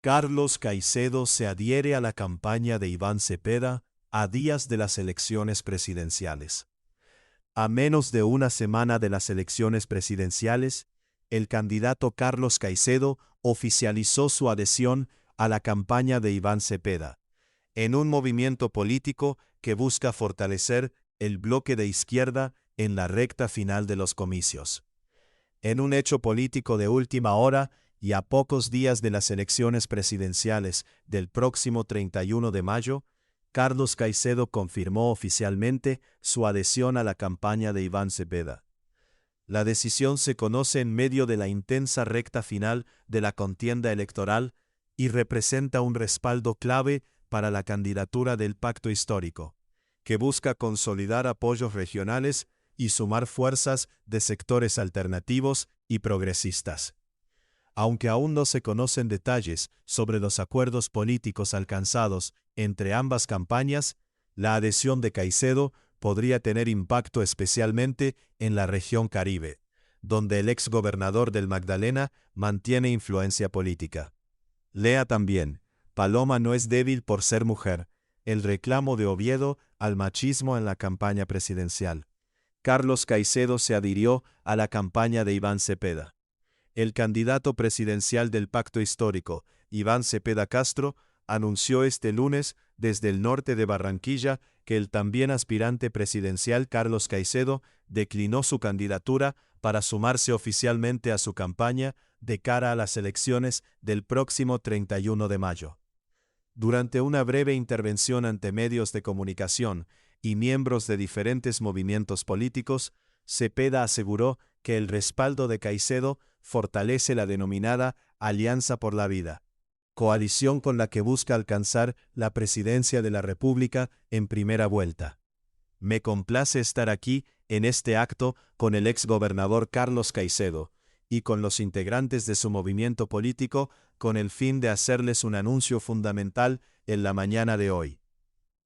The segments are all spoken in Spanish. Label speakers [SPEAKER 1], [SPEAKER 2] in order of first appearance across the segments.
[SPEAKER 1] Carlos Caicedo se adhiere a la campaña de Iván Cepeda a días de las elecciones presidenciales. A menos de una semana de las elecciones presidenciales, el candidato Carlos Caicedo oficializó su adhesión a la campaña de Iván Cepeda, en un movimiento político que busca fortalecer el bloque de izquierda en la recta final de los comicios. En un hecho político de última hora y a pocos días de las elecciones presidenciales del próximo 31 de mayo, Carlos Caicedo confirmó oficialmente su adhesión a la campaña de Iván Cepeda. La decisión se conoce en medio de la intensa recta final de la contienda electoral y representa un respaldo clave para la candidatura del Pacto Histórico, que busca consolidar apoyos regionales y sumar fuerzas de sectores alternativos y progresistas. Aunque aún no se conocen detalles sobre los acuerdos políticos alcanzados entre ambas campañas, la adhesión de Caicedo podría tener impacto especialmente en la región Caribe, donde el exgobernador del Magdalena mantiene influencia política. Lea también, Paloma no es débil por ser mujer, el reclamo de Oviedo al machismo en la campaña presidencial. Carlos Caicedo se adhirió a la campaña de Iván Cepeda. El candidato presidencial del Pacto Histórico, Iván Cepeda Castro, anunció este lunes desde el norte de Barranquilla que el también aspirante presidencial Carlos Caicedo declinó su candidatura para sumarse oficialmente a su campaña de cara a las elecciones del próximo 31 de mayo. Durante una breve intervención ante medios de comunicación y miembros de diferentes movimientos políticos, Cepeda aseguró que el respaldo de Caicedo fortalece la denominada Alianza por la Vida, coalición con la que busca alcanzar la presidencia de la República en primera vuelta. Me complace estar aquí en este acto con el exgobernador Carlos Caicedo y con los integrantes de su movimiento político con el fin de hacerles un anuncio fundamental en la mañana de hoy.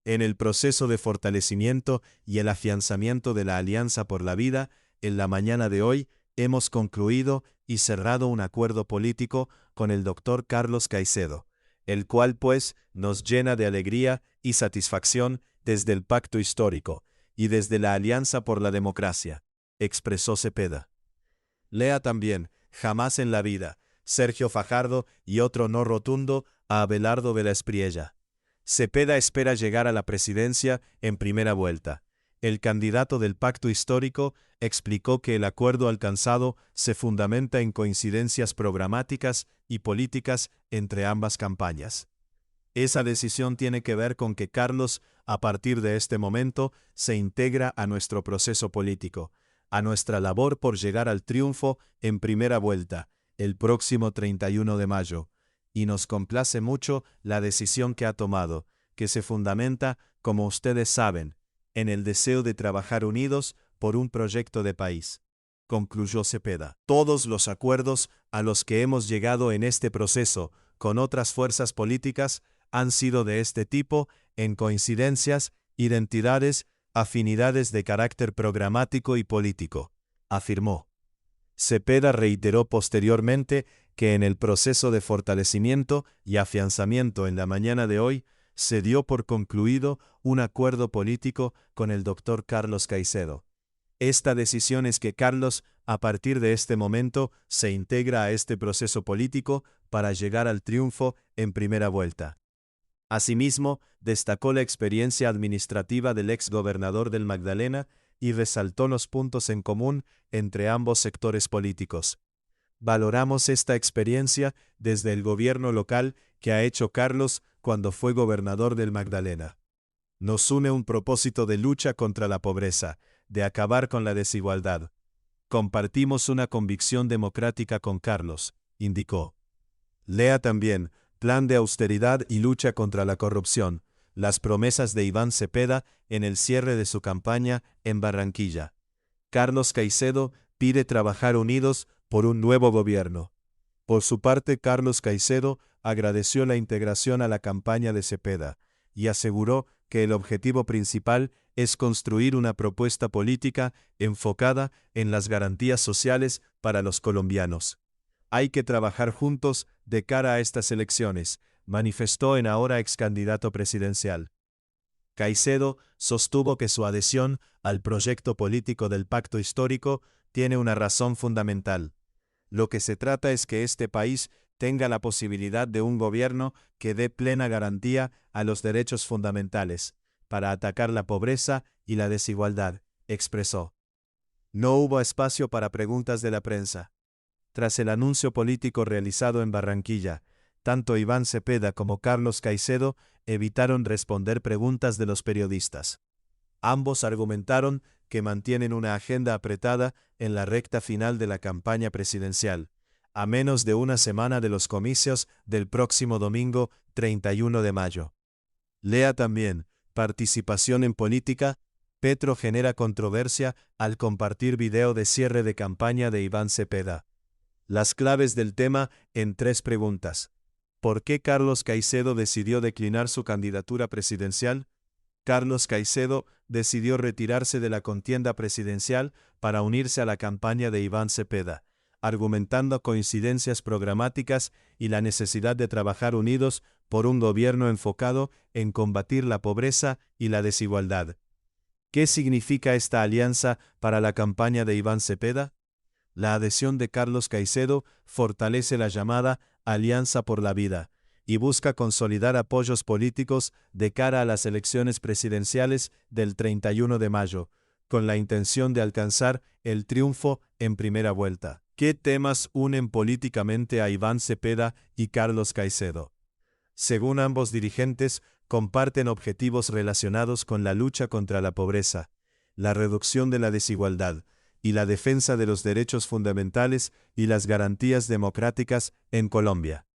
[SPEAKER 1] En el proceso de fortalecimiento y el afianzamiento de la Alianza por la Vida, en la mañana de hoy hemos concluido y cerrado un acuerdo político con el doctor Carlos Caicedo, el cual pues nos llena de alegría y satisfacción desde el Pacto Histórico y desde la Alianza por la Democracia, expresó Cepeda. Lea también, Jamás en la vida, Sergio Fajardo y otro no rotundo a Abelardo Vela Espriella. Cepeda espera llegar a la presidencia en primera vuelta. El candidato del Pacto Histórico explicó que el acuerdo alcanzado se fundamenta en coincidencias programáticas y políticas entre ambas campañas. Esa decisión tiene que ver con que Carlos, a partir de este momento, se integra a nuestro proceso político, a nuestra labor por llegar al triunfo en primera vuelta, el próximo 31 de mayo, y nos complace mucho la decisión que ha tomado, que se fundamenta, como ustedes saben, en el deseo de trabajar unidos por un proyecto de país, concluyó Cepeda. Todos los acuerdos a los que hemos llegado en este proceso con otras fuerzas políticas han sido de este tipo en coincidencias, identidades, afinidades de carácter programático y político, afirmó. Cepeda reiteró posteriormente que en el proceso de fortalecimiento y afianzamiento en la mañana de hoy se dio por concluido un acuerdo político con el doctor Carlos Caicedo. Esta decisión es que Carlos, a partir de este momento, se integra a este proceso político para llegar al triunfo en primera vuelta. Asimismo, destacó la experiencia administrativa del exgobernador del Magdalena y resaltó los puntos en común entre ambos sectores políticos. Valoramos esta experiencia desde el gobierno local que ha hecho Carlos cuando fue gobernador del Magdalena. Nos une un propósito de lucha contra la pobreza, de acabar con la desigualdad. Compartimos una convicción democrática con Carlos, indicó. Lea también, Plan de austeridad y lucha contra la corrupción, las promesas de Iván Cepeda en el cierre de su campaña en Barranquilla. Carlos Caicedo pide trabajar unidos por un nuevo gobierno. Por su parte, Carlos Caicedo agradeció la integración a la campaña de Cepeda y aseguró que el objetivo principal es construir una propuesta política enfocada en las garantías sociales para los colombianos. Hay que trabajar juntos de cara a estas elecciones, manifestó en ahora ex candidato presidencial. Caicedo sostuvo que su adhesión al proyecto político del pacto histórico tiene una razón fundamental. Lo que se trata es que este país tenga la posibilidad de un gobierno que dé plena garantía a los derechos fundamentales, para atacar la pobreza y la desigualdad, expresó. No hubo espacio para preguntas de la prensa. Tras el anuncio político realizado en Barranquilla, tanto Iván Cepeda como Carlos Caicedo evitaron responder preguntas de los periodistas. Ambos argumentaron que mantienen una agenda apretada en la recta final de la campaña presidencial, a menos de una semana de los comicios del próximo domingo 31 de mayo. Lea también, participación en política, Petro genera controversia al compartir video de cierre de campaña de Iván Cepeda. Las claves del tema en 3 preguntas. ¿Por qué Carlos Caicedo decidió declinar su candidatura presidencial? Carlos Caicedo decidió retirarse de la contienda presidencial para unirse a la campaña de Iván Cepeda, argumentando coincidencias programáticas y la necesidad de trabajar unidos por un gobierno enfocado en combatir la pobreza y la desigualdad. ¿Qué significa esta alianza para la campaña de Iván Cepeda? La adhesión de Carlos Caicedo fortalece la llamada Alianza por la Vida y busca consolidar apoyos políticos de cara a las elecciones presidenciales del 31 de mayo, con la intención de alcanzar el triunfo en primera vuelta. ¿Qué temas unen políticamente a Iván Cepeda y Carlos Caicedo? Según ambos dirigentes, comparten objetivos relacionados con la lucha contra la pobreza, la reducción de la desigualdad, y la defensa de los derechos fundamentales y las garantías democráticas en Colombia.